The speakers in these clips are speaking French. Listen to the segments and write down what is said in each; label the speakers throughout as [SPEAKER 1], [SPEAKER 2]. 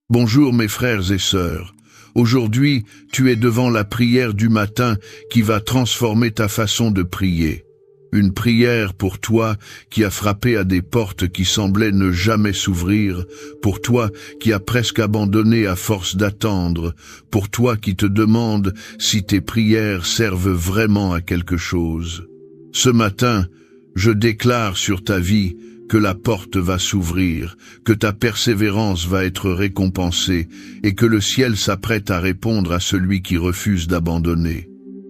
[SPEAKER 1] Bonjour mes frères et sœurs. Aujourd'hui, tu es devant la prière du matin qui va transformer ta façon de prier. Une prière pour toi qui as frappé à des portes qui semblaient ne jamais s'ouvrir, pour toi qui as presque abandonné à force d'attendre, pour toi qui te demande si tes prières servent vraiment à quelque chose. Ce matin, je déclare sur ta vie que la porte va s'ouvrir, que ta persévérance va être récompensée et que le ciel s'apprête à répondre à celui qui refuse d'abandonner.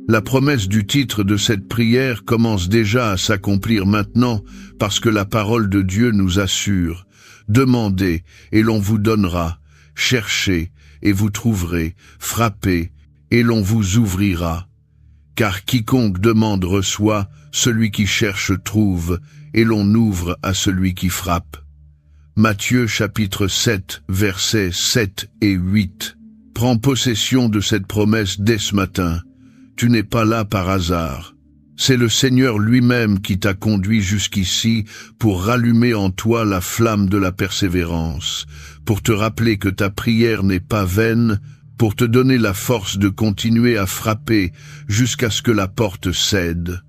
[SPEAKER 1] La promesse du titre de cette prière commence déjà à s'accomplir maintenant parce que la parole de Dieu nous assure « Demandez et l'on vous donnera, cherchez et vous trouverez, frappez et l'on vous ouvrira. Car quiconque demande reçoit, celui qui cherche trouve, et l'on ouvre à celui qui frappe. » Matthieu chapitre 7, versets 7 et 8. Prends possession de cette promesse dès ce matin. Tu n'es pas là par hasard. C'est le Seigneur lui-même qui t'a conduit jusqu'ici pour rallumer en toi la flamme de la persévérance, pour te rappeler que ta prière n'est pas vaine, pour te donner la force de continuer à frapper jusqu'à ce que la porte cède.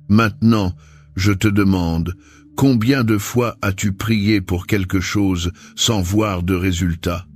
[SPEAKER 1] Maintenant, je te demande, combien de fois as-tu prié pour quelque chose sans voir de résultat?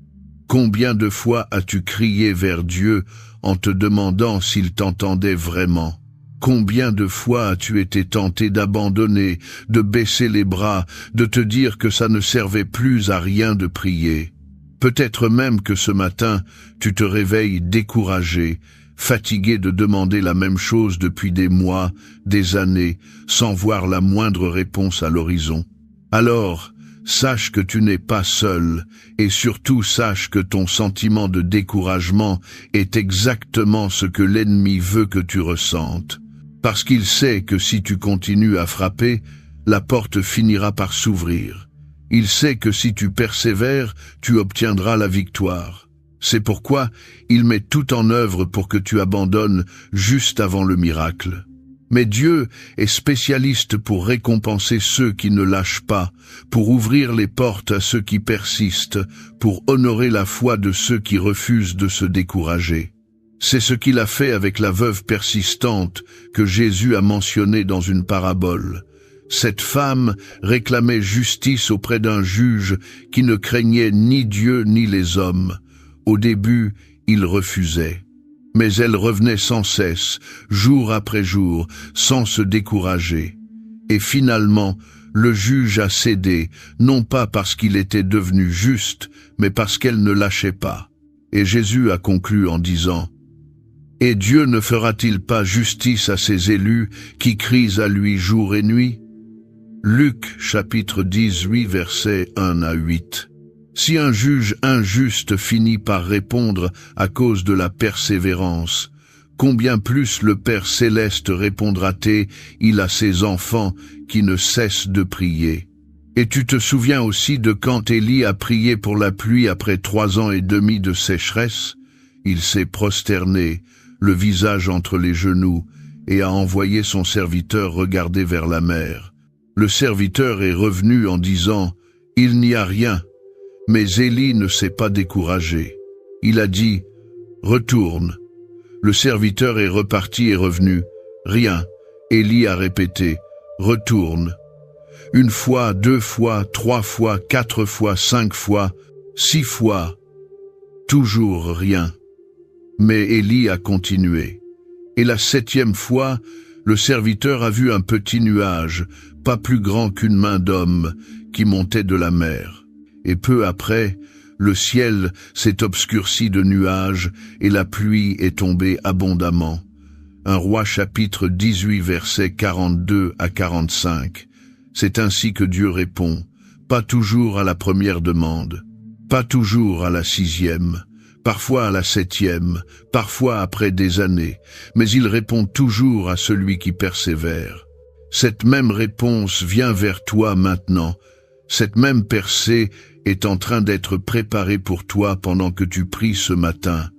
[SPEAKER 1] Combien de fois as-tu crié vers Dieu en te demandant s'il t'entendait vraiment? Combien de fois as-tu été tenté d'abandonner, de baisser les bras, de te dire que ça ne servait plus à rien de prier? Peut-être même que ce matin, tu te réveilles découragé, fatigué de demander la même chose depuis des mois, des années, sans voir la moindre réponse à l'horizon. Alors, sache que tu n'es pas seul, et surtout sache que ton sentiment de découragement est exactement ce que l'ennemi veut que tu ressentes. Parce qu'il sait que si tu continues à frapper, la porte finira par s'ouvrir. Il sait que si tu persévères, tu obtiendras la victoire. C'est pourquoi il met tout en œuvre pour que tu abandonnes juste avant le miracle. Mais Dieu est spécialiste pour récompenser ceux qui ne lâchent pas, pour ouvrir les portes à ceux qui persistent, pour honorer la foi de ceux qui refusent de se décourager. C'est ce qu'il a fait avec la veuve persistante que Jésus a mentionnée dans une parabole. Cette femme réclamait justice auprès d'un juge qui ne craignait ni Dieu ni les hommes. Au début, il refusait. Mais elle revenait sans cesse, jour après jour, sans se décourager. Et finalement, le juge a cédé, non pas parce qu'il était devenu juste, mais parce qu'elle ne lâchait pas. Et Jésus a conclu en disant « Et Dieu ne fera-t-il pas justice à ses élus qui crient à lui jour et nuit ?» Luc chapitre 18 versets 1 à 8. Si un juge injuste finit par répondre à cause de la persévérance, combien plus le Père céleste répondra-t-il à ses enfants qui ne cessent de prier? Et tu te souviens aussi de quand Élie a prié pour la pluie après 3 ans et demi de sécheresse? Il s'est prosterné, le visage entre les genoux, et a envoyé son serviteur regarder vers la mer. Le serviteur est revenu en disant « Il n'y a rien ». Mais Élie ne s'est pas découragé. Il a dit « Retourne ». Le serviteur est reparti et revenu. Rien. Élie a répété « Retourne ». 1 fois, 2 fois, 3 fois, 4 fois, 5 fois, 6 fois. Toujours rien. Mais Élie a continué. Et la 7e fois, le serviteur a vu un petit nuage, pas plus grand qu'une main d'homme, qui montait de la mer. Et peu après, le ciel s'est obscurci de nuages et la pluie est tombée abondamment. 1 Roi chapitre 18 versets 42 à 45. C'est ainsi que Dieu répond, pas toujours à la première demande, pas toujours à la 6e, parfois à la 7e, parfois après des années, mais il répond toujours à celui qui persévère. Cette même réponse vient vers toi maintenant. Cette même percée est en train d'être préparée pour toi pendant que tu pries ce matin.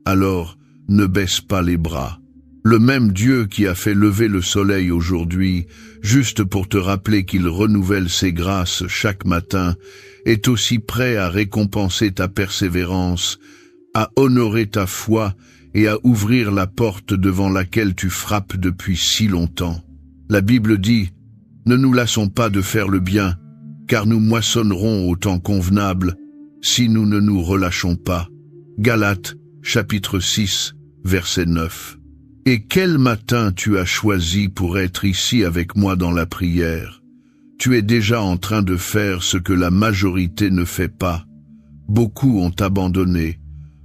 [SPEAKER 1] Alors, ne baisse pas les bras. Le même Dieu qui a fait lever le soleil aujourd'hui, juste pour te rappeler qu'il renouvelle ses grâces chaque matin, est aussi prêt à récompenser ta persévérance, à honorer ta foi et à ouvrir la porte devant laquelle tu frappes depuis si longtemps. La Bible dit « Ne nous lassons pas de faire le bien, car nous moissonnerons au temps convenable, si nous ne nous relâchons pas. » Galates, chapitre 6, verset 9. Et quel matin tu as choisi pour être ici avec moi dans la prière? Tu es déjà en train de faire ce que la majorité ne fait pas. Beaucoup ont abandonné.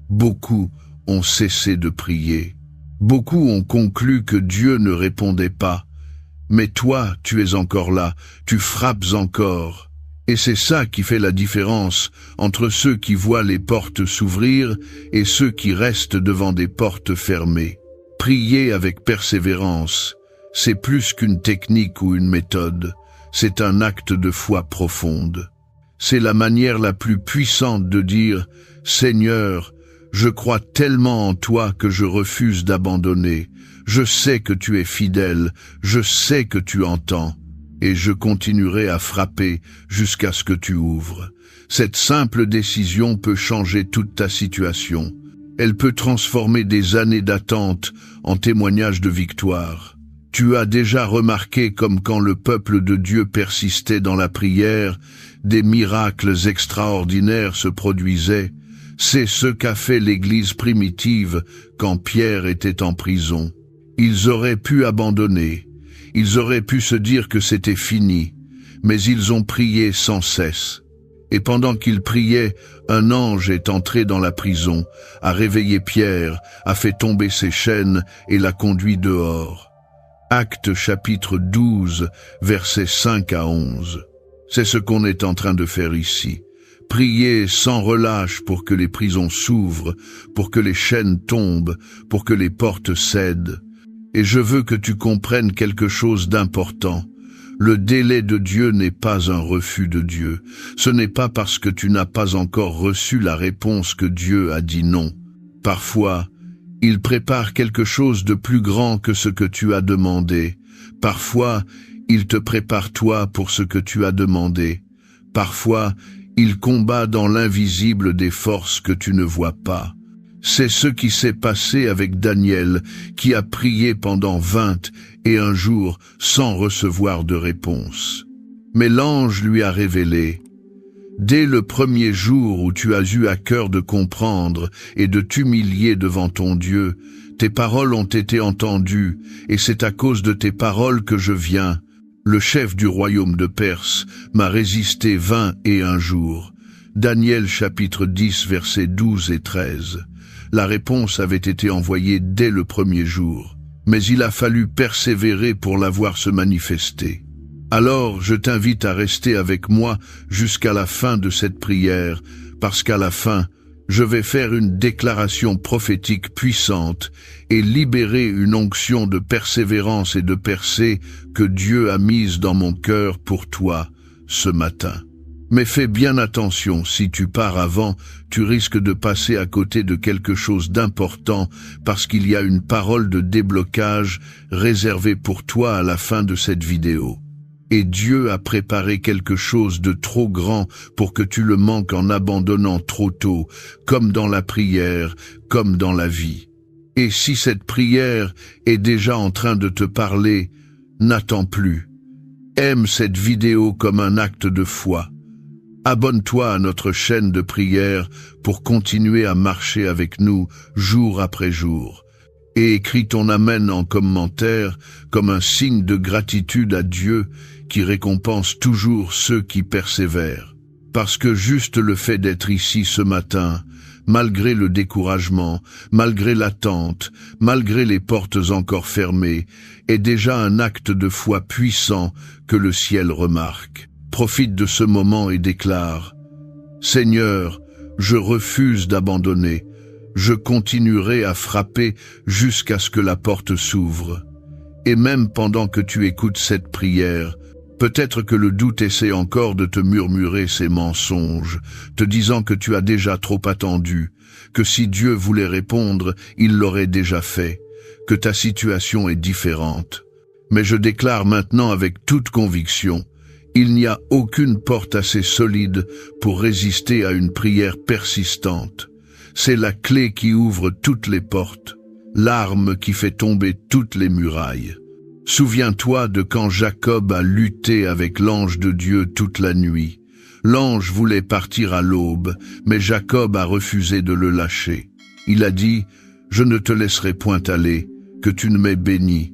[SPEAKER 1] Beaucoup ont cessé de prier. Beaucoup ont conclu que Dieu ne répondait pas. Mais toi, tu es encore là, tu frappes encore. Et c'est ça qui fait la différence entre ceux qui voient les portes s'ouvrir et ceux qui restent devant des portes fermées. Prier avec persévérance, c'est plus qu'une technique ou une méthode, c'est un acte de foi profonde. C'est la manière la plus puissante de dire « Seigneur, je crois tellement en toi que je refuse d'abandonner. Je sais que tu es fidèle, je sais que tu entends, et je continuerai à frapper jusqu'à ce que tu ouvres. » Cette simple décision peut changer toute ta situation. Elle peut transformer des années d'attente en témoignages de victoire. Tu as déjà remarqué comme quand le peuple de Dieu persistait dans la prière, des miracles extraordinaires se produisaient. C'est ce qu'a fait l'Église primitive quand Pierre était en prison. Ils auraient pu abandonner, ils auraient pu se dire que c'était fini, mais ils ont prié sans cesse. Et pendant qu'ils priaient, un ange est entré dans la prison, a réveillé Pierre, a fait tomber ses chaînes et l'a conduit dehors. Actes chapitre 12, versets 5 à 11. C'est ce qu'on est en train de faire ici. Prier sans relâche pour que les prisons s'ouvrent, pour que les chaînes tombent, pour que les portes cèdent. Et je veux que tu comprennes quelque chose d'important. Le délai de Dieu n'est pas un refus de Dieu. Ce n'est pas parce que tu n'as pas encore reçu la réponse que Dieu a dit non. Parfois, il prépare quelque chose de plus grand que ce que tu as demandé. Parfois, il te prépare toi pour ce que tu as demandé. Parfois, il combat dans l'invisible des forces que tu ne vois pas. C'est ce qui s'est passé avec Daniel, qui a prié pendant 21 jours sans recevoir de réponse. Mais l'ange lui a révélé, dès le premier jour où tu as eu à cœur de comprendre et de t'humilier devant ton Dieu, tes paroles ont été entendues, et c'est à cause de tes paroles que je viens. Le chef du royaume de Perse m'a résisté 21 jours. Daniel chapitre 10 versets 12 et 13. La réponse avait été envoyée dès le premier jour, mais il a fallu persévérer pour la voir se manifester. Alors, je t'invite à rester avec moi jusqu'à la fin de cette prière, parce qu'à la fin, je vais faire une déclaration prophétique puissante et libérer une onction de persévérance et de percée que Dieu a mise dans mon cœur pour toi ce matin. Mais fais bien attention, si tu pars avant, tu risques de passer à côté de quelque chose d'important parce qu'il y a une parole de déblocage réservée pour toi à la fin de cette vidéo. Et Dieu a préparé quelque chose de trop grand pour que tu le manques en abandonnant trop tôt, comme dans la prière, comme dans la vie. Et si cette prière est déjà en train de te parler, n'attends plus. Aime cette vidéo comme un acte de foi. Abonne-toi à notre chaîne de prière pour continuer à marcher avec nous jour après jour. Et écris ton Amen en commentaire comme un signe de gratitude à Dieu qui récompense toujours ceux qui persévèrent. Parce que juste le fait d'être ici ce matin, malgré le découragement, malgré l'attente, malgré les portes encore fermées, est déjà un acte de foi puissant que le ciel remarque. Profite de ce moment et déclare « Seigneur, je refuse d'abandonner. Je continuerai à frapper jusqu'à ce que la porte s'ouvre. » Et même pendant que tu écoutes cette prière, peut-être que le doute essaie encore de te murmurer ses mensonges, te disant que tu as déjà trop attendu, que si Dieu voulait répondre, il l'aurait déjà fait, que ta situation est différente. Mais je déclare maintenant avec toute conviction, il n'y a aucune porte assez solide pour résister à une prière persistante. C'est la clé qui ouvre toutes les portes, l'arme qui fait tomber toutes les murailles. Souviens-toi de quand Jacob a lutté avec l'ange de Dieu toute la nuit. L'ange voulait partir à l'aube, mais Jacob a refusé de le lâcher. Il a dit, « Je ne te laisserai point aller, que tu ne m'aies béni. »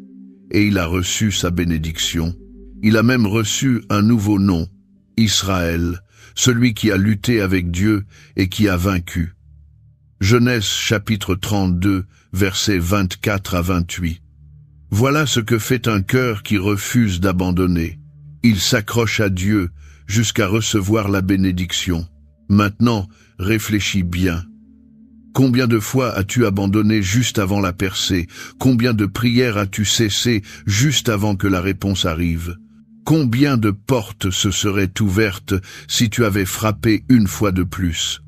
[SPEAKER 1] Et il a reçu sa bénédiction. Il a même reçu un nouveau nom, Israël, celui qui a lutté avec Dieu et qui a vaincu. Genèse chapitre 32, versets 24 à 28. Voilà ce que fait un cœur qui refuse d'abandonner. Il s'accroche à Dieu jusqu'à recevoir la bénédiction. Maintenant, réfléchis bien. Combien de fois as-tu abandonné juste avant la percée? Combien de prières as-tu cessé juste avant que la réponse arrive? Combien de portes se seraient ouvertes si tu avais frappé une fois de plus?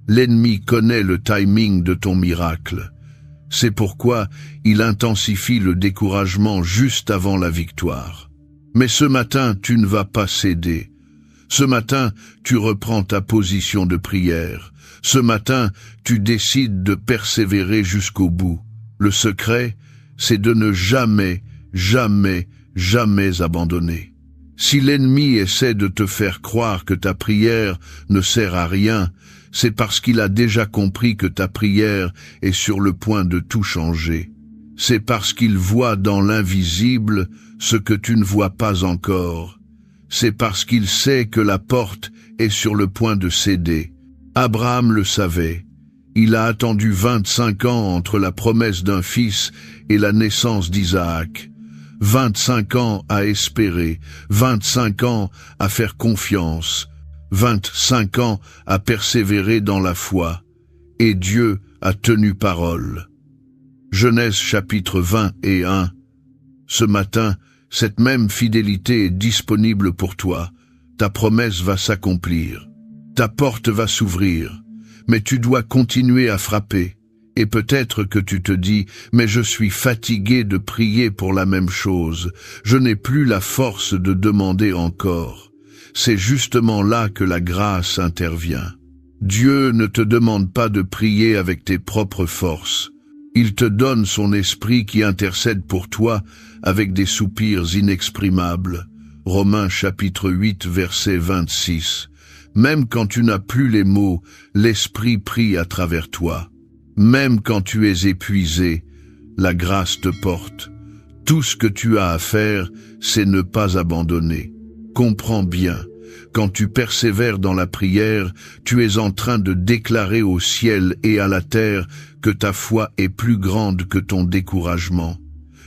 [SPEAKER 1] L'ennemi connaît le timing de ton miracle. C'est pourquoi il intensifie le découragement juste avant la victoire. Mais ce matin, tu ne vas pas céder. Ce matin, tu reprends ta position de prière. Ce matin, tu décides de persévérer jusqu'au bout. Le secret, c'est de ne jamais, jamais, jamais abandonner. Si l'ennemi essaie de te faire croire que ta prière ne sert à rien, c'est parce qu'il a déjà compris que ta prière est sur le point de tout changer. C'est parce qu'il voit dans l'invisible ce que tu ne vois pas encore. C'est parce qu'il sait que la porte est sur le point de céder. Abraham le savait. Il a attendu 25 ans entre la promesse d'un fils et la naissance d'Isaac. 25 ans à espérer, 25 ans à faire confiance, 25 ans à persévérer dans la foi. Et Dieu a tenu parole. Genèse chapitre 20 et 1. Ce matin, cette même fidélité est disponible pour toi. Ta promesse va s'accomplir. Ta porte va s'ouvrir. Mais tu dois continuer à frapper. Et peut-être que tu te dis, mais je suis fatigué de prier pour la même chose. Je n'ai plus la force de demander encore. C'est justement là que la grâce intervient. Dieu ne te demande pas de prier avec tes propres forces. Il te donne son esprit qui intercède pour toi avec des soupirs inexprimables. Romains chapitre 8 verset 26. Même quand tu n'as plus les mots, l'esprit prie à travers toi. Même quand tu es épuisé, la grâce te porte. Tout ce que tu as à faire, c'est ne pas abandonner. Comprends bien, quand tu persévères dans la prière, tu es en train de déclarer au ciel et à la terre que ta foi est plus grande que ton découragement.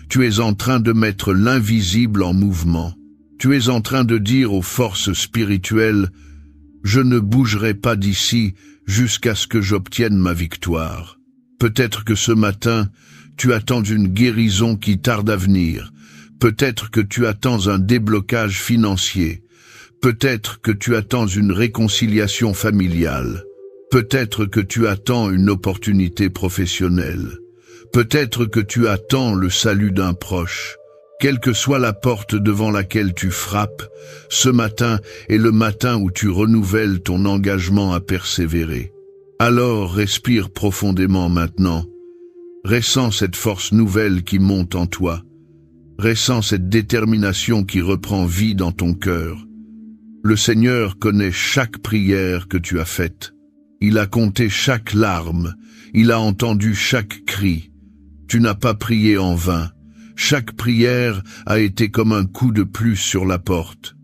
[SPEAKER 1] Tu es en train de mettre l'invisible en mouvement. Tu es en train de dire aux forces spirituelles, « Je ne bougerai pas d'ici jusqu'à ce que j'obtienne ma victoire. » Peut-être que ce matin, tu attends une guérison qui tarde à venir. Peut-être que tu attends un déblocage financier. Peut-être que tu attends une réconciliation familiale. Peut-être que tu attends une opportunité professionnelle. Peut-être que tu attends le salut d'un proche. Quelle que soit la porte devant laquelle tu frappes, ce matin est le matin où tu renouvelles ton engagement à persévérer. Alors respire profondément maintenant. Ressens cette force nouvelle qui monte en toi. Ressens cette détermination qui reprend vie dans ton cœur. Le Seigneur connaît chaque prière que tu as faite. Il a compté chaque larme. Il a entendu chaque cri. Tu n'as pas prié en vain. Chaque prière a été comme un coup de plus sur la porte.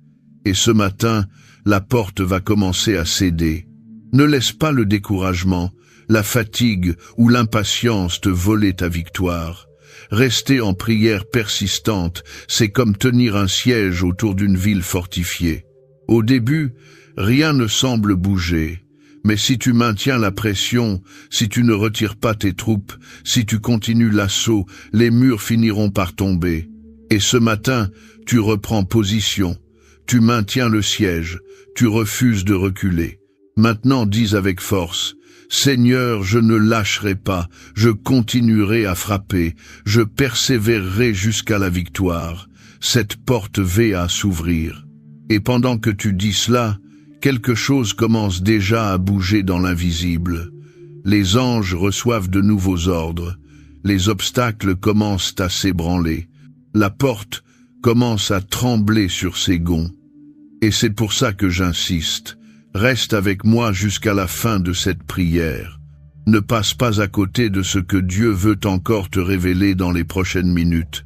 [SPEAKER 1] Et ce matin, la porte va commencer à céder. Ne laisse pas le découragement, la fatigue ou l'impatience te voler ta victoire. Rester en prière persistante, c'est comme tenir un siège autour d'une ville fortifiée. Au début, rien ne semble bouger. Mais si tu maintiens la pression, si tu ne retires pas tes troupes, si tu continues l'assaut, les murs finiront par tomber. Et ce matin, tu reprends position, tu maintiens le siège, tu refuses de reculer. Maintenant dis avec force, Seigneur, je ne lâcherai pas, je continuerai à frapper, je persévérerai jusqu'à la victoire. Cette porte va à s'ouvrir. Et pendant que tu dis cela, quelque chose commence déjà à bouger dans l'invisible. Les anges reçoivent de nouveaux ordres. Les obstacles commencent à s'ébranler. La porte commence à trembler sur ses gonds. Et c'est pour ça que j'insiste. Reste avec moi jusqu'à la fin de cette prière. Ne passe pas à côté de ce que Dieu veut encore te révéler dans les prochaines minutes.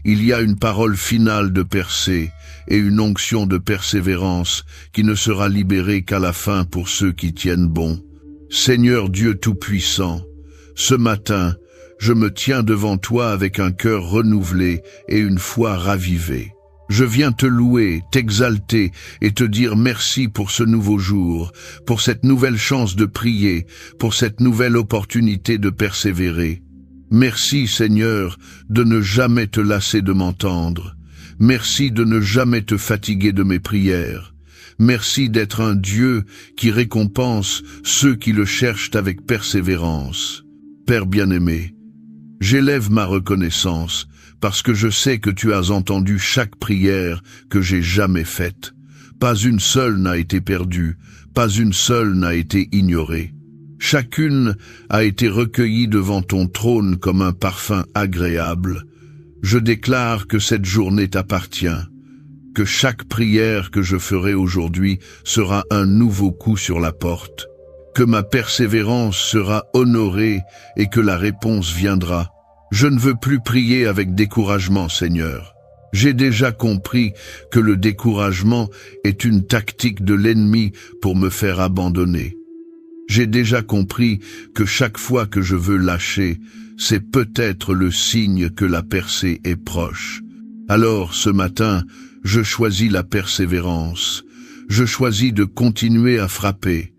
[SPEAKER 1] Il y a une parole finale de percée et une onction de persévérance qui ne sera libérée qu'à la fin pour ceux qui tiennent bon. Seigneur Dieu Tout-Puissant, ce matin, je me tiens devant toi avec un cœur renouvelé et une foi ravivée. Je viens te louer, t'exalter et te dire merci pour ce nouveau jour, pour cette nouvelle chance de prier, pour cette nouvelle opportunité de persévérer. Merci Seigneur de ne jamais te lasser de m'entendre. Merci de ne jamais te fatiguer de mes prières. Merci d'être un Dieu qui récompense ceux qui le cherchent avec persévérance. Père bien-aimé, j'élève ma reconnaissance parce que je sais que tu as entendu chaque prière que j'ai jamais faite. Pas une seule n'a été perdue, pas une seule n'a été ignorée. Chacune a été recueillie devant ton trône comme un parfum agréable. Je déclare que cette journée t'appartient, que chaque prière que je ferai aujourd'hui sera un nouveau coup sur la porte, que ma persévérance sera honorée et que la réponse viendra. Je ne veux plus prier avec découragement, Seigneur. J'ai déjà compris que le découragement est une tactique de l'ennemi pour me faire abandonner. J'ai déjà compris que chaque fois que je veux lâcher, c'est peut-être le signe que la percée est proche. Alors, ce matin, je choisis la persévérance. Je choisis de continuer à frapper.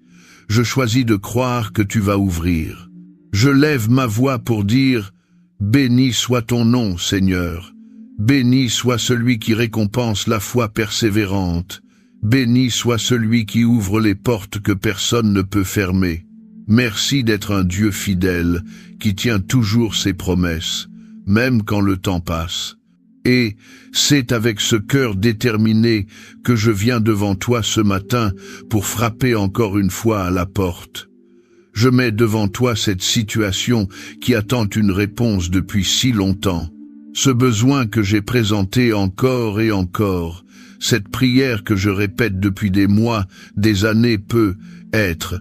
[SPEAKER 1] Je choisis de croire que tu vas ouvrir. Je lève ma voix pour dire « Béni soit ton nom, Seigneur. Béni soit celui qui récompense la foi persévérante. Béni soit celui qui ouvre les portes que personne ne peut fermer. Merci d'être un Dieu fidèle qui tient toujours ses promesses, même quand le temps passe. Et c'est avec ce cœur déterminé que je viens devant toi ce matin pour frapper encore une fois à la porte. Je mets devant toi cette situation qui attend une réponse depuis si longtemps. Ce besoin que j'ai présenté encore et encore, cette prière que je répète depuis des mois, des années peut être.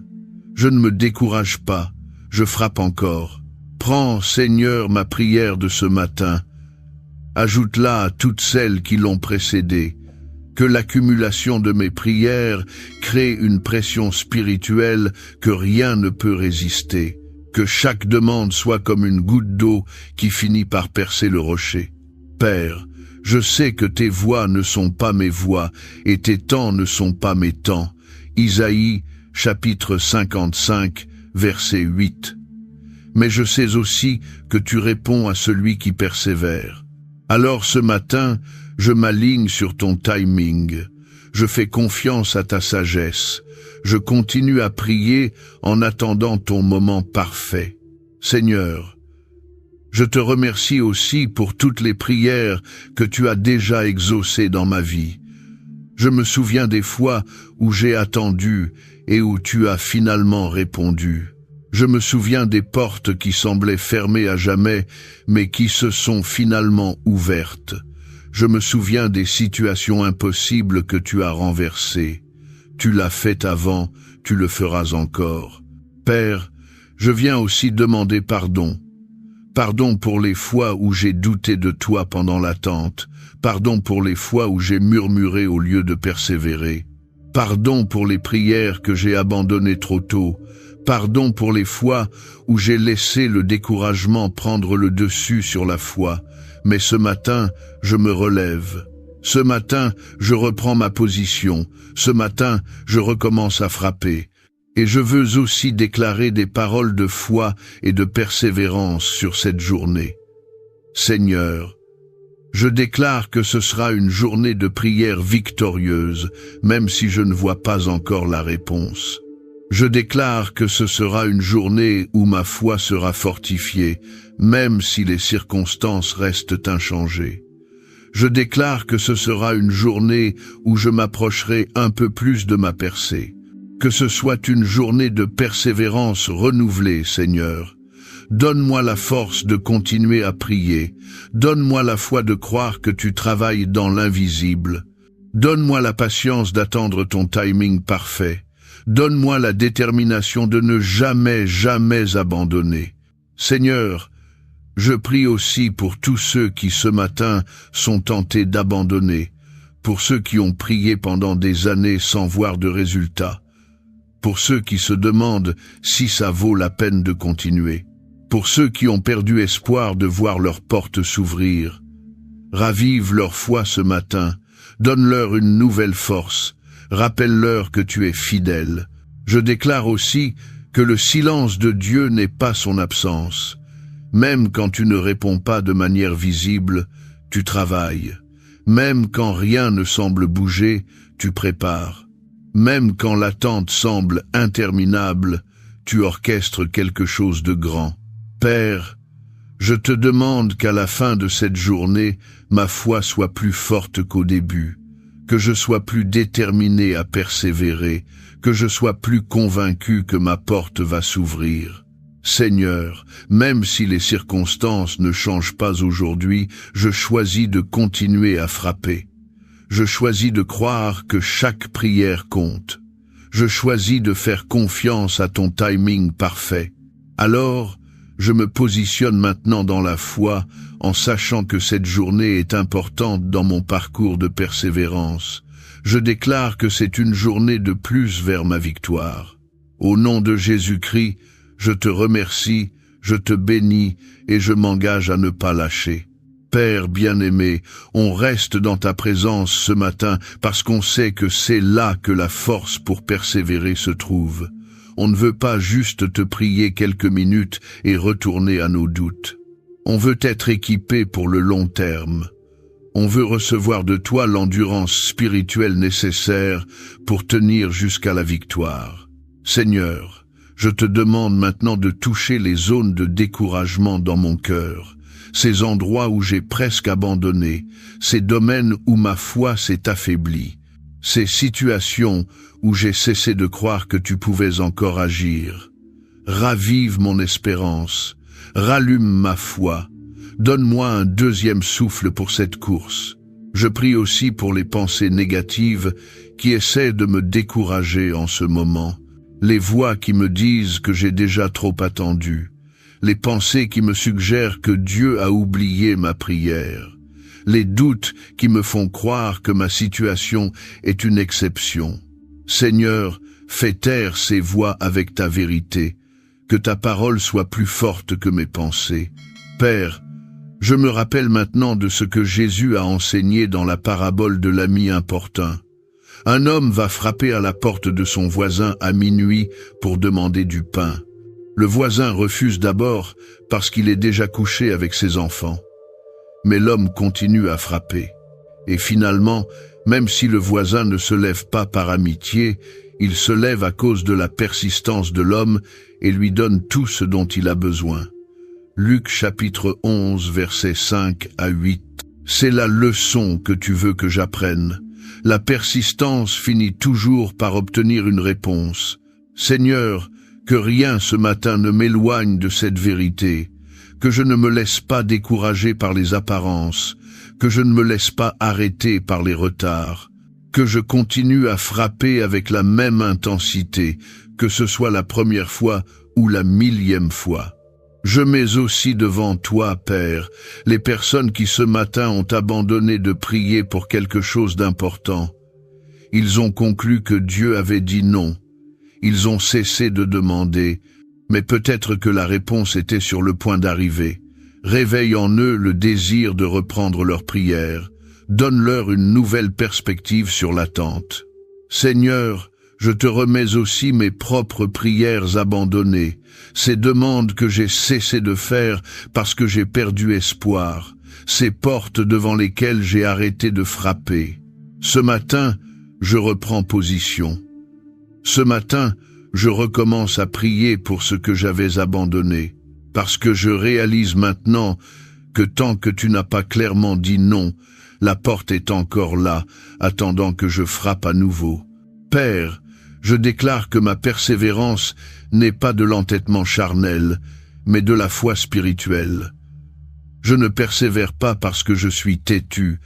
[SPEAKER 1] Je ne me décourage pas, je frappe encore. Prends, Seigneur, ma prière de ce matin. Ajoute-la à toutes celles qui l'ont précédée. Que l'accumulation de mes prières crée une pression spirituelle que rien ne peut résister. Que chaque demande soit comme une goutte d'eau qui finit par percer le rocher. Père, je sais que tes voies ne sont pas mes voies et tes temps ne sont pas mes temps. Isaïe, chapitre 55, verset 8. Mais je sais aussi que tu réponds à celui qui persévère. Alors ce matin, je m'aligne sur ton timing. Je fais confiance à ta sagesse. Je continue à prier en attendant ton moment parfait. Seigneur, je te remercie aussi pour toutes les prières que tu as déjà exaucées dans ma vie. Je me souviens des fois où j'ai attendu et où tu as finalement répondu. Je me souviens des portes qui semblaient fermées à jamais, mais qui se sont finalement ouvertes. Je me souviens des situations impossibles que tu as renversées. Tu l'as fait avant, tu le feras encore. Père, je viens aussi demander pardon. Pardon pour les fois où j'ai douté de toi pendant l'attente. Pardon pour les fois où j'ai murmuré au lieu de persévérer. Pardon pour les prières que j'ai abandonnées trop tôt. Pardon pour les fois où j'ai laissé le découragement prendre le dessus sur la foi. Mais ce matin, je me relève. Ce matin, je reprends ma position. Ce matin, je recommence à frapper. Et je veux aussi déclarer des paroles de foi et de persévérance sur cette journée. Seigneur, je déclare que ce sera une journée de prière victorieuse, même si je ne vois pas encore la réponse. Je déclare que ce sera une journée où ma foi sera fortifiée, même si les circonstances restent inchangées. Je déclare que ce sera une journée où je m'approcherai un peu plus de ma percée. Que ce soit une journée de persévérance renouvelée, Seigneur. Donne-moi la force de continuer à prier. Donne-moi la foi de croire que tu travailles dans l'invisible. Donne-moi la patience d'attendre ton timing parfait. Donne-moi la détermination de ne jamais abandonner. Seigneur, je prie aussi pour tous ceux qui ce matin sont tentés d'abandonner, pour ceux qui ont prié pendant des années sans voir de résultat, pour ceux qui se demandent si ça vaut la peine de continuer, pour ceux qui ont perdu espoir de voir leurs portes s'ouvrir. Ravive leur foi ce matin, donne-leur une nouvelle force, rappelle-leur que tu es fidèle. Je déclare aussi que le silence de Dieu n'est pas son absence. Même quand tu ne réponds pas de manière visible, tu travailles. Même quand rien ne semble bouger, tu prépares. Même quand l'attente semble interminable, tu orchestres quelque chose de grand. Père, je te demande qu'à la fin de cette journée, ma foi soit plus forte qu'au début, que je sois plus déterminé à persévérer, que je sois plus convaincu que ma porte va s'ouvrir. Seigneur, même si les circonstances ne changent pas aujourd'hui, je choisis de continuer à frapper. Je choisis de croire que chaque prière compte. Je choisis de faire confiance à ton timing parfait. Alors, je me positionne maintenant dans la foi, en sachant que cette journée est importante dans mon parcours de persévérance. Je déclare que c'est une journée de plus vers ma victoire. Au nom de Jésus-Christ, je te remercie, je te bénis et je m'engage à ne pas lâcher. Père bien-aimé, on reste dans ta présence ce matin parce qu'on sait que c'est là que la force pour persévérer se trouve. On ne veut pas juste te prier quelques minutes et retourner à nos doutes. On veut être équipé pour le long terme. On veut recevoir de toi l'endurance spirituelle nécessaire pour tenir jusqu'à la victoire. Seigneur, je te demande maintenant de toucher les zones de découragement dans mon cœur, ces endroits où j'ai presque abandonné, ces domaines où ma foi s'est affaiblie, ces situations où j'ai cessé de croire que tu pouvais encore agir. Ravive mon espérance, rallume ma foi, donne-moi un deuxième souffle pour cette course. Je prie aussi pour les pensées négatives qui essaient de me décourager en ce moment. Les voix qui me disent que j'ai déjà trop attendu, les pensées qui me suggèrent que Dieu a oublié ma prière, les doutes qui me font croire que ma situation est une exception. Seigneur, fais taire ces voix avec ta vérité, que ta parole soit plus forte que mes pensées. Père, je me rappelle maintenant de ce que Jésus a enseigné dans la parabole de l'ami importun. Un homme va frapper à la porte de son voisin à minuit pour demander du pain. Le voisin refuse d'abord parce qu'il est déjà couché avec ses enfants. Mais l'homme continue à frapper. Et finalement, même si le voisin ne se lève pas par amitié, il se lève à cause de la persistance de l'homme et lui donne tout ce dont il a besoin. Luc chapitre 11, versets 5 à 8. C'est la leçon que tu veux que j'apprenne. La persistance finit toujours par obtenir une réponse. Seigneur, que rien ce matin ne m'éloigne de cette vérité, que je ne me laisse pas décourager par les apparences, que je ne me laisse pas arrêter par les retards, que je continue à frapper avec la même intensité, que ce soit la première fois ou la 1000e fois. Je mets aussi devant toi, Père, les personnes qui ce matin ont abandonné de prier pour quelque chose d'important. Ils ont conclu que Dieu avait dit non. Ils ont cessé de demander, mais peut-être que la réponse était sur le point d'arriver. Réveille en eux le désir de reprendre leur prière. Donne-leur une nouvelle perspective sur l'attente. Seigneur, je te remets aussi mes propres prières abandonnées, ces demandes que j'ai cessé de faire parce que j'ai perdu espoir, ces portes devant lesquelles j'ai arrêté de frapper. Ce matin, je reprends position. Ce matin, je recommence à prier pour ce que j'avais abandonné, parce que je réalise maintenant que tant que tu n'as pas clairement dit non, la porte est encore là, attendant que je frappe à nouveau. Père, je déclare que ma persévérance n'est pas de l'entêtement charnel, mais de la foi spirituelle. Je ne persévère pas parce que je suis têtu,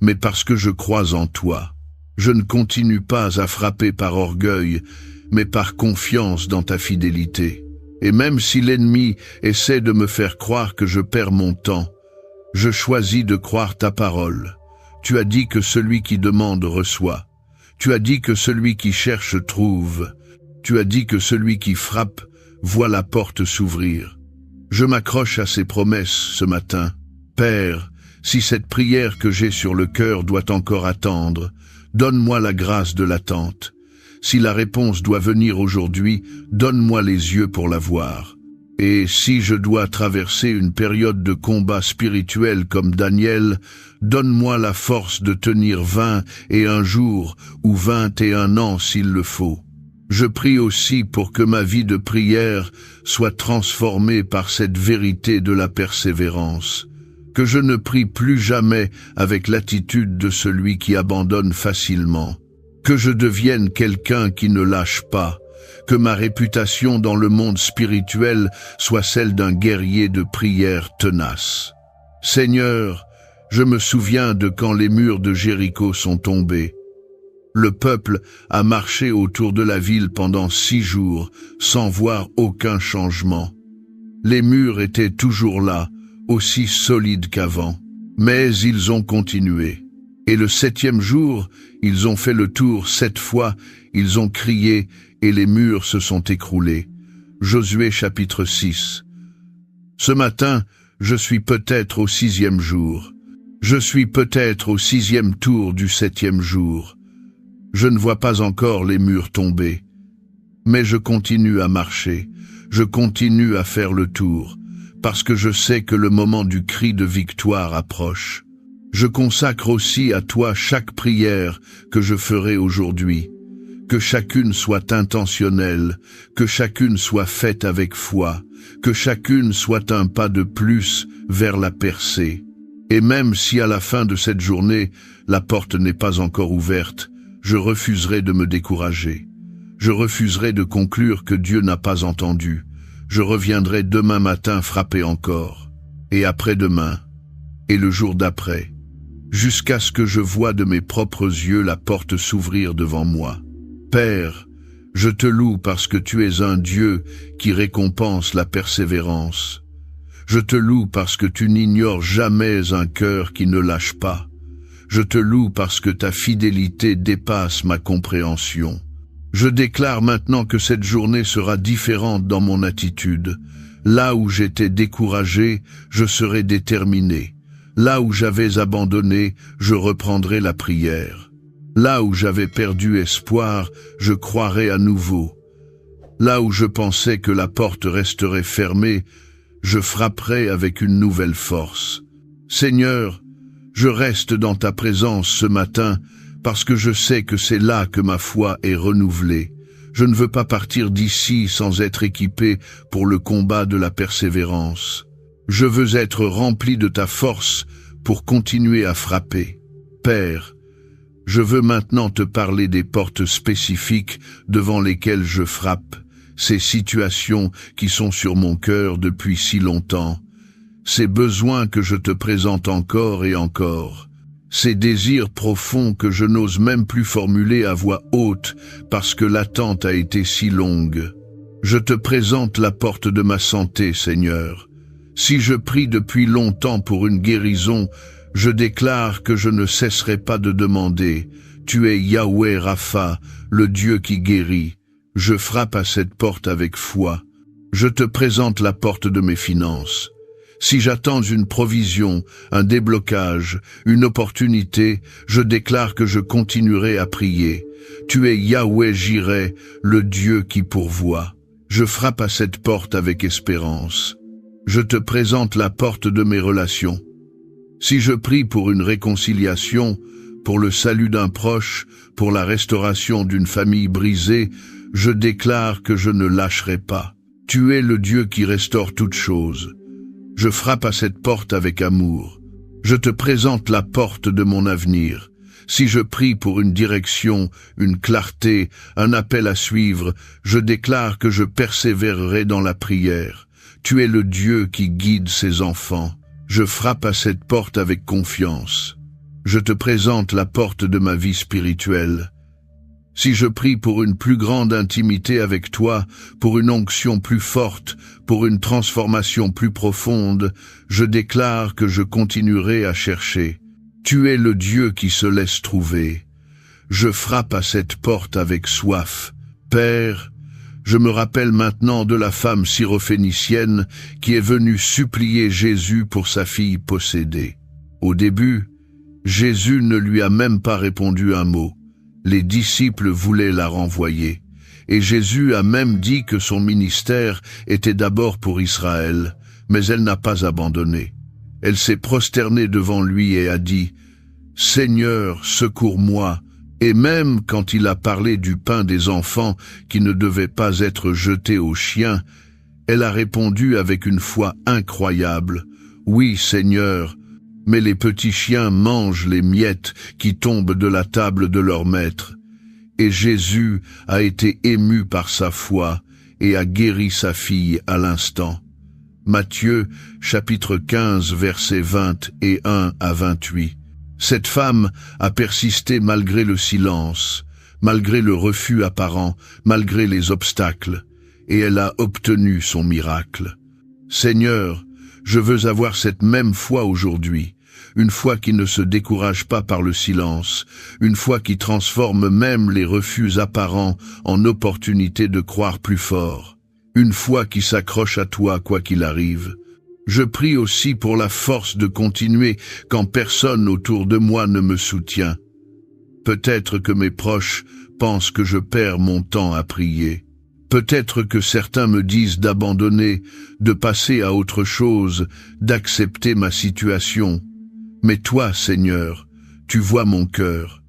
[SPEAKER 1] mais parce que je crois en toi. Je ne continue pas à frapper par orgueil, mais par confiance dans ta fidélité. Et même si l'ennemi essaie de me faire croire que je perds mon temps, je choisis de croire ta parole. Tu as dit que celui qui demande reçoit. Tu as dit que celui qui cherche trouve. Tu as dit que celui qui frappe voit la porte s'ouvrir. Je m'accroche à ces promesses ce matin. Père, si cette prière que j'ai sur le cœur doit encore attendre, donne-moi la grâce de l'attente. Si la réponse doit venir aujourd'hui, donne-moi les yeux pour la voir. Et si je dois traverser une période de combat spirituel comme Daniel, donne-moi la force de tenir 21 jours ou 21 ans s'il le faut. Je prie aussi pour que ma vie de prière soit transformée par cette vérité de la persévérance, que je ne prie plus jamais avec l'attitude de celui qui abandonne facilement, que je devienne quelqu'un qui ne lâche pas, que ma réputation dans le monde spirituel soit celle d'un guerrier de prière tenace. Seigneur, je me souviens de quand les murs de Jéricho sont tombés. Le peuple a marché autour de la ville pendant 6 jours, sans voir aucun changement. Les murs étaient toujours là, aussi solides qu'avant, mais ils ont continué. Et le 7e jour, ils ont fait le tour 7 fois, ils ont crié, et les murs se sont écroulés. Josué chapitre 6. Ce matin, je suis peut-être au 6e jour. Je suis peut-être au 6e tour du 7e jour. Je ne vois pas encore les murs tomber. Mais je continue à marcher, je continue à faire le tour, parce que je sais que le moment du cri de victoire approche. Je consacre aussi à toi chaque prière que je ferai aujourd'hui. Que chacune soit intentionnelle, que chacune soit faite avec foi, que chacune soit un pas de plus vers la percée. Et même si à la fin de cette journée, la porte n'est pas encore ouverte, je refuserai de me décourager. Je refuserai de conclure que Dieu n'a pas entendu. Je reviendrai demain matin frapper encore, et après-demain, et le jour d'après, jusqu'à ce que je voie de mes propres yeux la porte s'ouvrir devant moi. Père, je te loue parce que tu es un Dieu qui récompense la persévérance. Je te loue parce que tu n'ignores jamais un cœur qui ne lâche pas. Je te loue parce que ta fidélité dépasse ma compréhension. Je déclare maintenant que cette journée sera différente dans mon attitude. Là où j'étais découragé, je serai déterminé. Là où j'avais abandonné, je reprendrai la prière. Là où j'avais perdu espoir, je croirai à nouveau. Là où je pensais que la porte resterait fermée, je frapperai avec une nouvelle force. Seigneur, je reste dans ta présence ce matin parce que je sais que c'est là que ma foi est renouvelée. Je ne veux pas partir d'ici sans être équipé pour le combat de la persévérance. Je veux être rempli de ta force pour continuer à frapper. Père, je veux maintenant te parler des portes spécifiques devant lesquelles je frappe, ces situations qui sont sur mon cœur depuis si longtemps, ces besoins que je te présente encore et encore, ces désirs profonds que je n'ose même plus formuler à voix haute parce que l'attente a été si longue. Je te présente la porte de ma santé, Seigneur. Si je prie depuis longtemps pour une guérison, je déclare que je ne cesserai pas de demander. Tu es Yahweh Rapha, le Dieu qui guérit. Je frappe à cette porte avec foi. Je te présente la porte de mes finances. Si j'attends une provision, un déblocage, une opportunité, je déclare que je continuerai à prier. Tu es Yahweh Jireh, le Dieu qui pourvoit. Je frappe à cette porte avec espérance. Je te présente la porte de mes relations. Si je prie pour une réconciliation, pour le salut d'un proche, pour la restauration d'une famille brisée, je déclare que je ne lâcherai pas. Tu es le Dieu qui restaure toutes choses. Je frappe à cette porte avec amour. Je te présente la porte de mon avenir. Si je prie pour une direction, une clarté, un appel à suivre, je déclare que je persévérerai dans la prière. Tu es le Dieu qui guide ses enfants. Je frappe à cette porte avec confiance. Je te présente la porte de ma vie spirituelle. Si je prie pour une plus grande intimité avec toi, pour une onction plus forte, pour une transformation plus profonde, je déclare que je continuerai à chercher. Tu es le Dieu qui se laisse trouver. Je frappe à cette porte avec soif. Père, je me rappelle maintenant de la femme syrophénicienne qui est venue supplier Jésus pour sa fille possédée. Au début, Jésus ne lui a même pas répondu un mot. Les disciples voulaient la renvoyer. Et Jésus a même dit que son ministère était d'abord pour Israël, mais elle n'a pas abandonné. Elle s'est prosternée devant lui et a dit « Seigneur, secours-moi » et même quand il a parlé du pain des enfants qui ne devait pas être jeté aux chiens, elle a répondu avec une foi incroyable « Oui, Seigneur, mais les petits chiens mangent les miettes qui tombent de la table de leur maître. » Et Jésus a été ému par sa foi et a guéri sa fille à l'instant. Matthieu, chapitre 15, versets 21 à 28. Cette femme a persisté malgré le silence, malgré le refus apparent, malgré les obstacles, et elle a obtenu son miracle. Seigneur, je veux avoir cette même foi aujourd'hui, une foi qui ne se décourage pas par le silence, une foi qui transforme même les refus apparents en opportunité de croire plus fort, une foi qui s'accroche à toi quoi qu'il arrive. Je prie aussi pour la force de continuer quand personne autour de moi ne me soutient. Peut-être que mes proches pensent que je perds mon temps à prier. Peut-être que certains me disent d'abandonner, de passer à autre chose, d'accepter ma situation. Mais toi, Seigneur, tu vois mon cœur.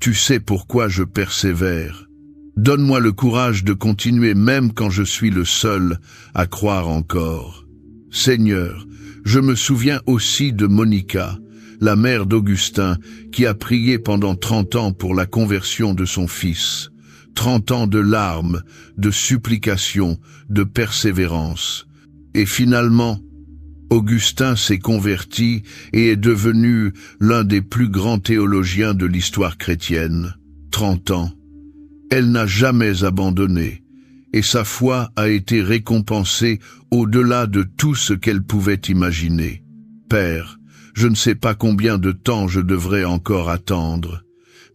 [SPEAKER 1] Tu sais pourquoi je persévère. Donne-moi le courage de continuer même quand je suis le seul à croire encore. Seigneur, je me souviens aussi de Monica, la mère d'Augustin, qui a prié pendant 30 ans pour la conversion de son fils. 30 ans de larmes, de supplications, de persévérance. Et finalement, Augustin s'est converti et est devenu l'un des plus grands théologiens de l'histoire chrétienne. 30 ans. Elle n'a jamais abandonné, et sa foi a été récompensée au-delà de tout ce qu'elle pouvait imaginer. Père, je ne sais pas combien de temps je devrais encore attendre,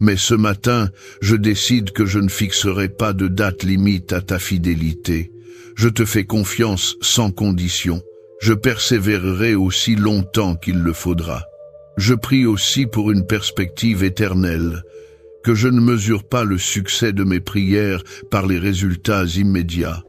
[SPEAKER 1] mais ce matin, je décide que je ne fixerai pas de date limite à ta fidélité. Je te fais confiance sans condition. Je persévérerai aussi longtemps qu'il le faudra. Je prie aussi pour une perspective éternelle, que je ne mesure pas le succès de mes prières par les résultats immédiats,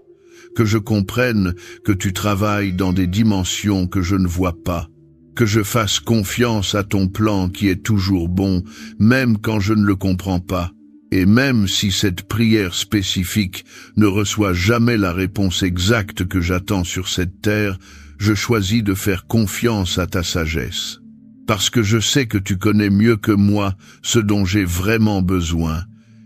[SPEAKER 1] que je comprenne que tu travailles dans des dimensions que je ne vois pas, que je fasse confiance à ton plan qui est toujours bon, même quand je ne le comprends pas, et même si cette prière spécifique ne reçoit jamais la réponse exacte que j'attends sur cette terre, je choisis de faire confiance à ta sagesse. Parce que je sais que tu connais mieux que moi ce dont j'ai vraiment besoin,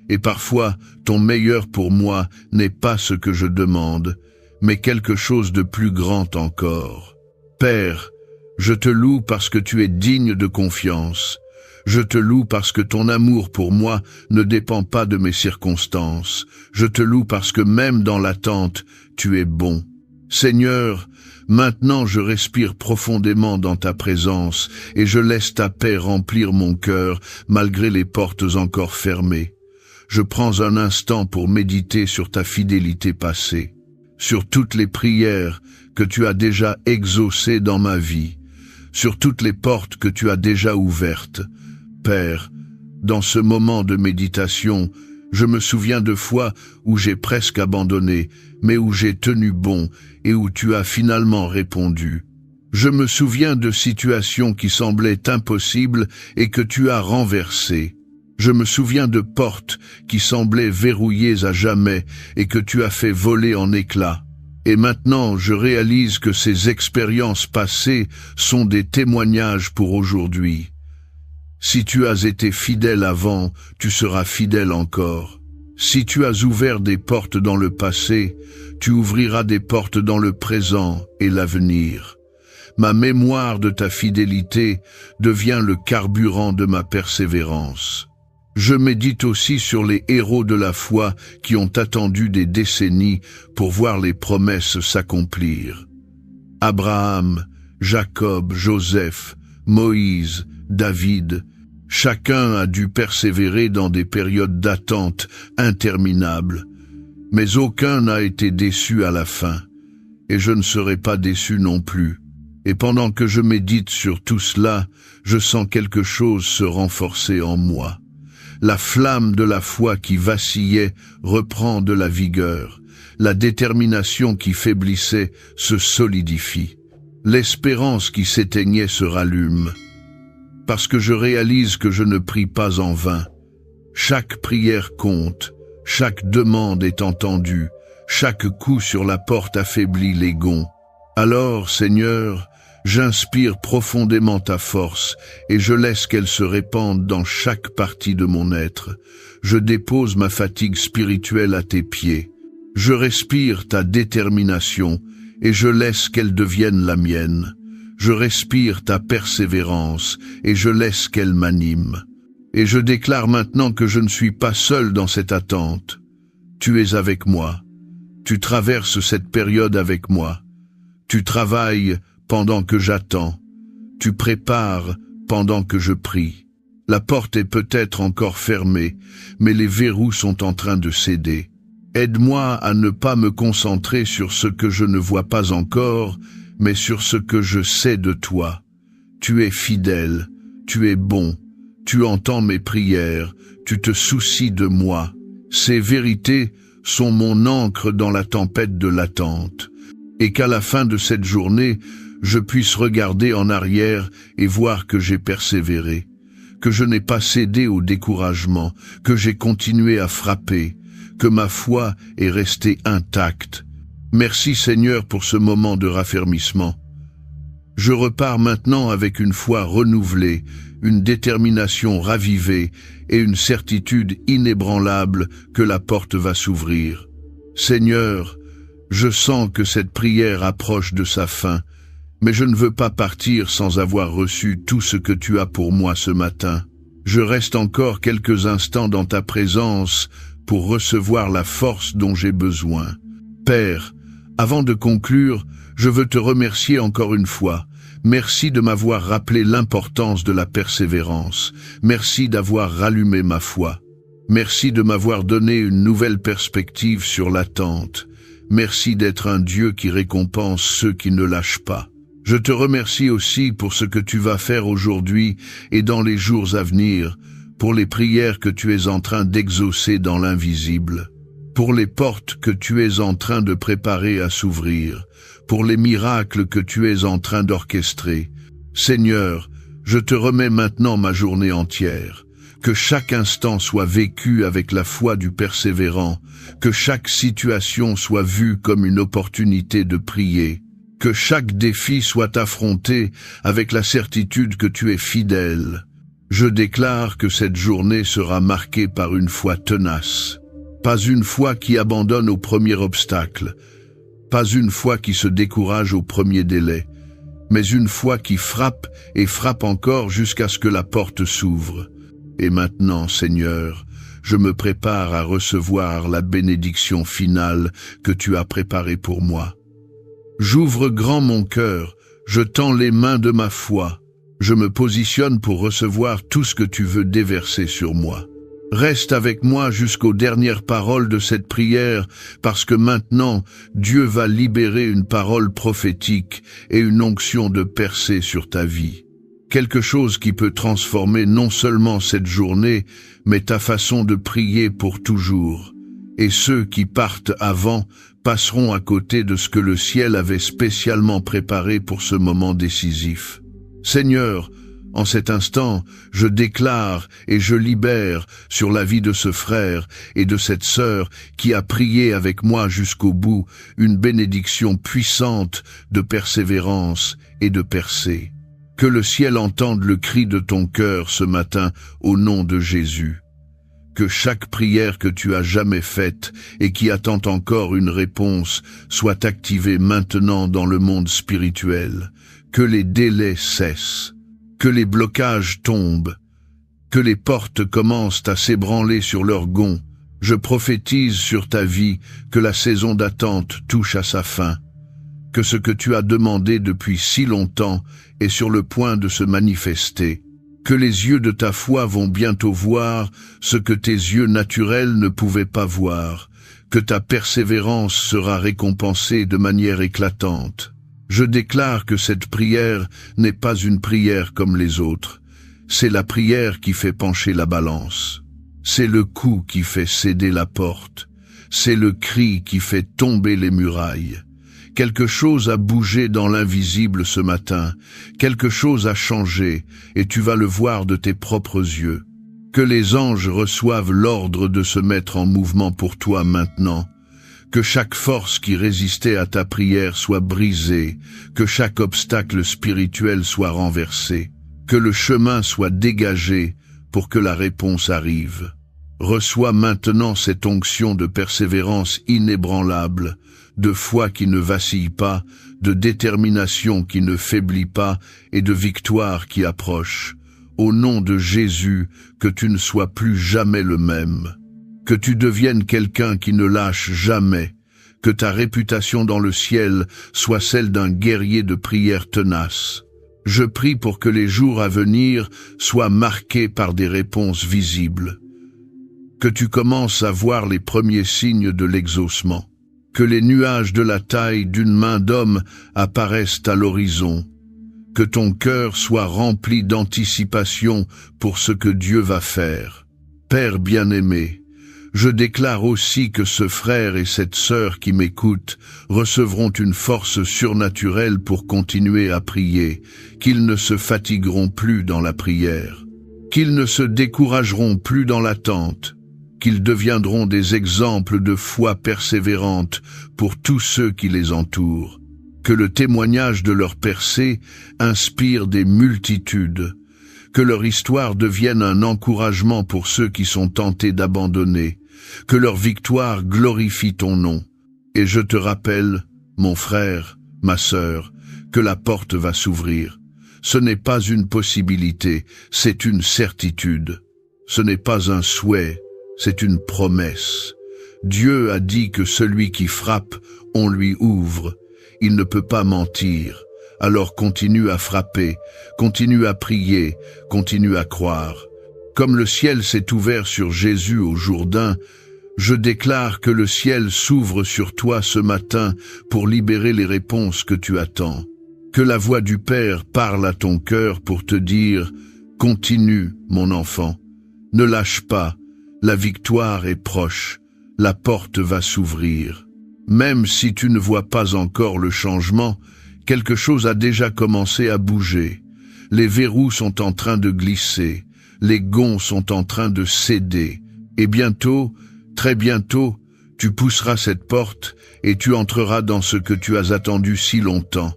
[SPEAKER 1] et parfois ton meilleur pour moi n'est pas ce que je demande, mais quelque chose de plus grand encore. Père, je te loue parce que tu es digne de confiance. Je te loue parce que ton amour pour moi ne dépend pas de mes circonstances. Je te loue parce que même dans l'attente, tu es bon. Seigneur, maintenant je respire profondément dans ta présence et je laisse ta paix remplir mon cœur malgré les portes encore fermées. Je prends un instant pour méditer sur ta fidélité passée, sur toutes les prières que tu as déjà exaucées dans ma vie, sur toutes les portes que tu as déjà ouvertes. Père, dans ce moment de méditation, je me souviens de fois où j'ai presque abandonné, mais où j'ai tenu bon et où tu as finalement répondu. Je me souviens de situations qui semblaient impossibles et que tu as renversées. Je me souviens de portes qui semblaient verrouillées à jamais et que tu as fait voler en éclats. Et maintenant, je réalise que ces expériences passées sont des témoignages pour aujourd'hui. Si tu as été fidèle avant, tu seras fidèle encore. Si tu as ouvert des portes dans le passé, tu ouvriras des portes dans le présent et l'avenir. Ma mémoire de ta fidélité devient le carburant de ma persévérance. Je médite aussi sur les héros de la foi qui ont attendu des décennies pour voir les promesses s'accomplir. Abraham, Jacob, Joseph, Moïse, David, chacun a dû persévérer dans des périodes d'attente interminables, mais aucun n'a été déçu à la fin, et je ne serai pas déçu non plus. Et pendant que je médite sur tout cela, je sens quelque chose se renforcer en moi. La flamme de la foi qui vacillait reprend de la vigueur. La détermination qui faiblissait se solidifie. L'espérance qui s'éteignait se rallume. Parce que je réalise que je ne prie pas en vain. Chaque prière compte, chaque demande est entendue, chaque coup sur la porte affaiblit les gonds. Alors, Seigneur, j'inspire profondément ta force et je laisse qu'elle se répande dans chaque partie de mon être. Je dépose ma fatigue spirituelle à tes pieds. Je respire ta détermination et je laisse qu'elle devienne la mienne. Je respire ta persévérance et je laisse qu'elle m'anime. Et je déclare maintenant que je ne suis pas seul dans cette attente. Tu es avec moi. Tu traverses cette période avec moi. Tu travailles pendant que j'attends. Tu prépares pendant que je prie. La porte est peut-être encore fermée, mais les verrous sont en train de céder. Aide-moi à ne pas me concentrer sur ce que je ne vois pas encore, mais sur ce que je sais de toi. Tu es fidèle, tu es bon, tu entends mes prières, tu te soucies de moi. Ces vérités sont mon ancre dans la tempête de l'attente, et qu'à la fin de cette journée, je puisse regarder en arrière et voir que j'ai persévéré, que je n'ai pas cédé au découragement, que j'ai continué à frapper, que ma foi est restée intacte. Merci Seigneur pour ce moment de raffermissement. Je repars maintenant avec une foi renouvelée, une détermination ravivée et une certitude inébranlable que la porte va s'ouvrir. Seigneur, je sens que cette prière approche de sa fin, mais je ne veux pas partir sans avoir reçu tout ce que tu as pour moi ce matin. Je reste encore quelques instants dans ta présence pour recevoir la force dont j'ai besoin. Père, avant de conclure, je veux te remercier encore une fois. Merci de m'avoir rappelé l'importance de la persévérance. Merci d'avoir rallumé ma foi. Merci de m'avoir donné une nouvelle perspective sur l'attente. Merci d'être un Dieu qui récompense ceux qui ne lâchent pas. Je te remercie aussi pour ce que tu vas faire aujourd'hui et dans les jours à venir, pour les prières que tu es en train d'exaucer dans l'invisible, pour les portes que tu es en train de préparer à s'ouvrir, pour les miracles que tu es en train d'orchestrer. Seigneur, je te remets maintenant ma journée entière. Que chaque instant soit vécu avec la foi du persévérant, que chaque situation soit vue comme une opportunité de prier, que chaque défi soit affronté avec la certitude que tu es fidèle. Je déclare que cette journée sera marquée par une foi tenace, pas une foi qui abandonne au premier obstacle, pas une foi qui se décourage au premier délai, mais une foi qui frappe et frappe encore jusqu'à ce que la porte s'ouvre. Et maintenant, Seigneur, je me prépare à recevoir la bénédiction finale que tu as préparée pour moi. J'ouvre grand mon cœur, je tends les mains de ma foi, je me positionne pour recevoir tout ce que tu veux déverser sur moi. Reste avec moi jusqu'aux dernières paroles de cette prière, parce que maintenant, Dieu va libérer une parole prophétique et une onction de percée sur ta vie. Quelque chose qui peut transformer non seulement cette journée, mais ta façon de prier pour toujours. Et ceux qui partent avant passeront à côté de ce que le ciel avait spécialement préparé pour ce moment décisif. Seigneur, En cet instant, je déclare et je libère sur la vie de ce frère et de cette sœur qui a prié avec moi jusqu'au bout une bénédiction puissante de persévérance et de percée. Que le ciel entende le cri de ton cœur ce matin au nom de Jésus. Que chaque prière que tu as jamais faite et qui attend encore une réponse soit activée maintenant dans le monde spirituel. Que les délais cessent. Que les blocages tombent, que les portes commencent à s'ébranler sur leurs gonds. Je prophétise sur ta vie que la saison d'attente touche à sa fin, que ce que tu as demandé depuis si longtemps est sur le point de se manifester, que les yeux de ta foi vont bientôt voir ce que tes yeux naturels ne pouvaient pas voir, que ta persévérance sera récompensée de manière éclatante. Je déclare que cette prière n'est pas une prière comme les autres. C'est la prière qui fait pencher la balance. C'est le coup qui fait céder la porte. C'est le cri qui fait tomber les murailles. Quelque chose a bougé dans l'invisible ce matin. Quelque chose a changé, et tu vas le voir de tes propres yeux. Que les anges reçoivent l'ordre de se mettre en mouvement pour toi maintenant. Que chaque force qui résistait à ta prière soit brisée, que chaque obstacle spirituel soit renversé, que le chemin soit dégagé pour que la réponse arrive. Reçois maintenant cette onction de persévérance inébranlable, de foi qui ne vacille pas, de détermination qui ne faiblit pas et de victoire qui approche. Au nom de Jésus, que tu ne sois plus jamais le même. Que tu deviennes quelqu'un qui ne lâche jamais, que ta réputation dans le ciel soit celle d'un guerrier de prière tenace. Je prie pour que les jours à venir soient marqués par des réponses visibles. Que tu commences à voir les premiers signes de l'exaucement. Que les nuages de la taille d'une main d'homme apparaissent à l'horizon. Que ton cœur soit rempli d'anticipation pour ce que Dieu va faire. Père bien-aimé, je déclare aussi que ce frère et cette sœur qui m'écoutent recevront une force surnaturelle pour continuer à prier, qu'ils ne se fatigueront plus dans la prière, qu'ils ne se décourageront plus dans l'attente, qu'ils deviendront des exemples de foi persévérante pour tous ceux qui les entourent, que le témoignage de leur percée inspire des multitudes, que leur histoire devienne un encouragement pour ceux qui sont tentés d'abandonner, que leur victoire glorifie ton nom. Et je te rappelle, mon frère, ma sœur, que la porte va s'ouvrir. Ce n'est pas une possibilité, c'est une certitude. Ce n'est pas un souhait, c'est une promesse. Dieu a dit que celui qui frappe, on lui ouvre. Il ne peut pas mentir. Alors continue à frapper, continue à prier, continue à croire. Comme le ciel s'est ouvert sur Jésus au Jourdain, je déclare que le ciel s'ouvre sur toi ce matin pour libérer les réponses que tu attends. Que la voix du Père parle à ton cœur pour te dire « Continue, mon enfant, ne lâche pas, la victoire est proche, la porte va s'ouvrir. » Même si tu ne vois pas encore le changement, quelque chose a déjà commencé à bouger. Les verrous sont en train de glisser, les gonds sont en train de céder, et bientôt, très bientôt, tu pousseras cette porte et tu entreras dans ce que tu as attendu si longtemps.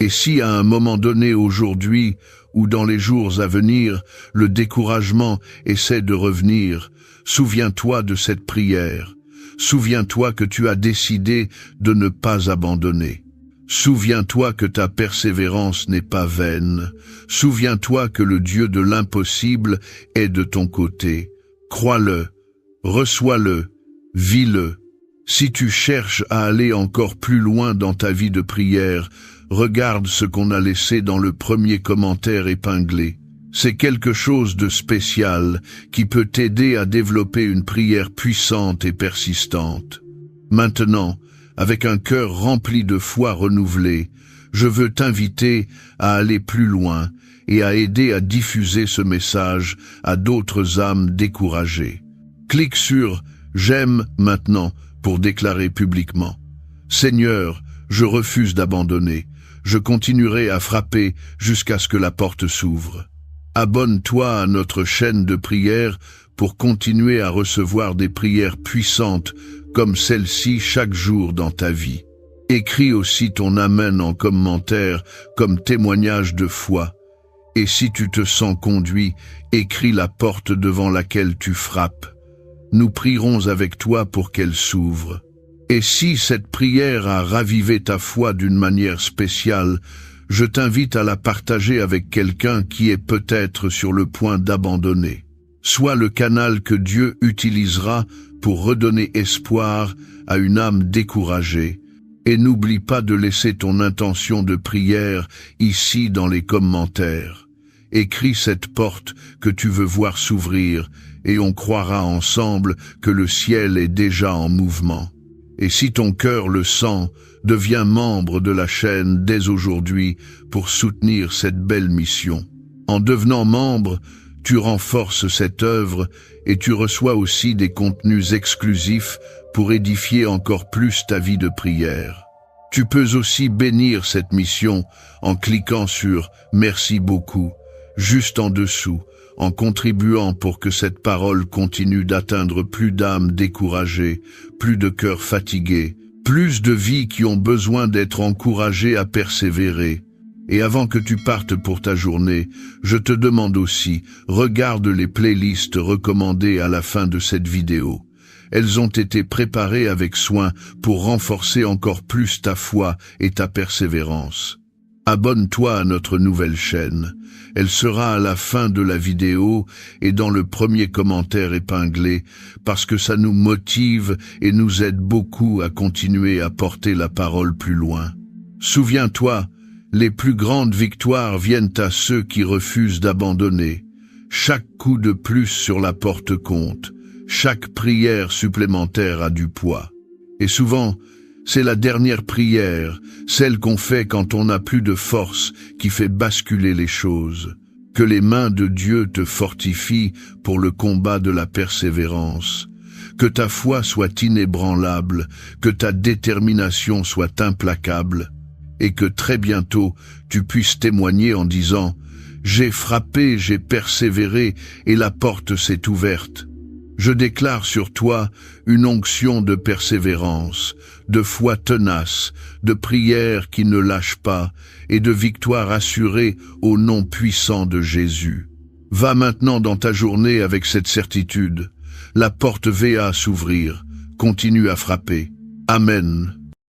[SPEAKER 1] Et si à un moment donné aujourd'hui ou dans les jours à venir, le découragement essaie de revenir, souviens-toi de cette prière. Souviens-toi que tu as décidé de ne pas abandonner. Souviens-toi que ta persévérance n'est pas vaine. Souviens-toi que le Dieu de l'impossible est de ton côté. Crois-le, reçois-le, vis-le. Si tu cherches à aller encore plus loin dans ta vie de prière, regarde ce qu'on a laissé dans le premier commentaire épinglé. C'est quelque chose de spécial qui peut t'aider à développer une prière puissante et persistante. Maintenant, avec un cœur rempli de foi renouvelée, je veux t'inviter à aller plus loin et à aider à diffuser ce message à d'autres âmes découragées. Clique sur « J'aime maintenant » pour déclarer publiquement « Seigneur, je refuse d'abandonner. Je continuerai à frapper jusqu'à ce que la porte s'ouvre. » Abonne-toi à notre chaîne de prière pour continuer à recevoir des prières puissantes comme celle-ci chaque jour dans ta vie. Écris aussi ton Amen en commentaire comme témoignage de foi. Et si tu te sens conduit, écris la porte devant laquelle tu frappes. Nous prierons avec toi pour qu'elle s'ouvre. Et si cette prière a ravivé ta foi d'une manière spéciale, je t'invite à la partager avec quelqu'un qui est peut-être sur le point d'abandonner. Sois le canal que Dieu utilisera pour redonner espoir à une âme découragée. Et n'oublie pas de laisser ton intention de prière ici dans les commentaires. Écris cette porte que tu veux voir s'ouvrir et on croira ensemble que le ciel est déjà en mouvement. Et si ton cœur le sent, deviens membre de la chaîne dès aujourd'hui pour soutenir cette belle mission. En devenant membre, tu renforces cette œuvre et tu reçois aussi des contenus exclusifs pour édifier encore plus ta vie de prière. Tu peux aussi bénir cette mission en cliquant sur « Merci beaucoup » juste en dessous, en contribuant pour que cette parole continue d'atteindre plus d'âmes découragées, plus de cœurs fatigués, plus de vies qui ont besoin d'être encouragées à persévérer. Et avant que tu partes pour ta journée, je te demande aussi, regarde les playlists recommandées à la fin de cette vidéo. Elles ont été préparées avec soin pour renforcer encore plus ta foi et ta persévérance. Abonne-toi à notre nouvelle chaîne. Elle sera à la fin de la vidéo et dans le premier commentaire épinglé parce que ça nous motive et nous aide beaucoup à continuer à porter la parole plus loin. Souviens-toi, les plus grandes victoires viennent à ceux qui refusent d'abandonner. Chaque coup de plus sur la porte compte. Chaque prière supplémentaire a du poids. Et souvent, c'est la dernière prière, celle qu'on fait quand on n'a plus de force, qui fait basculer les choses. Que les mains de Dieu te fortifient pour le combat de la persévérance. Que ta foi soit inébranlable, que ta détermination soit implacable, et que très bientôt tu puisses témoigner en disant « J'ai frappé, j'ai persévéré, et la porte s'est ouverte ». Je déclare sur toi une onction de persévérance, de foi tenace, de prière qui ne lâche pas et de victoire assurée au nom puissant de Jésus. Va maintenant dans ta journée avec cette certitude. La porte va s'ouvrir. Continue à frapper. Amen.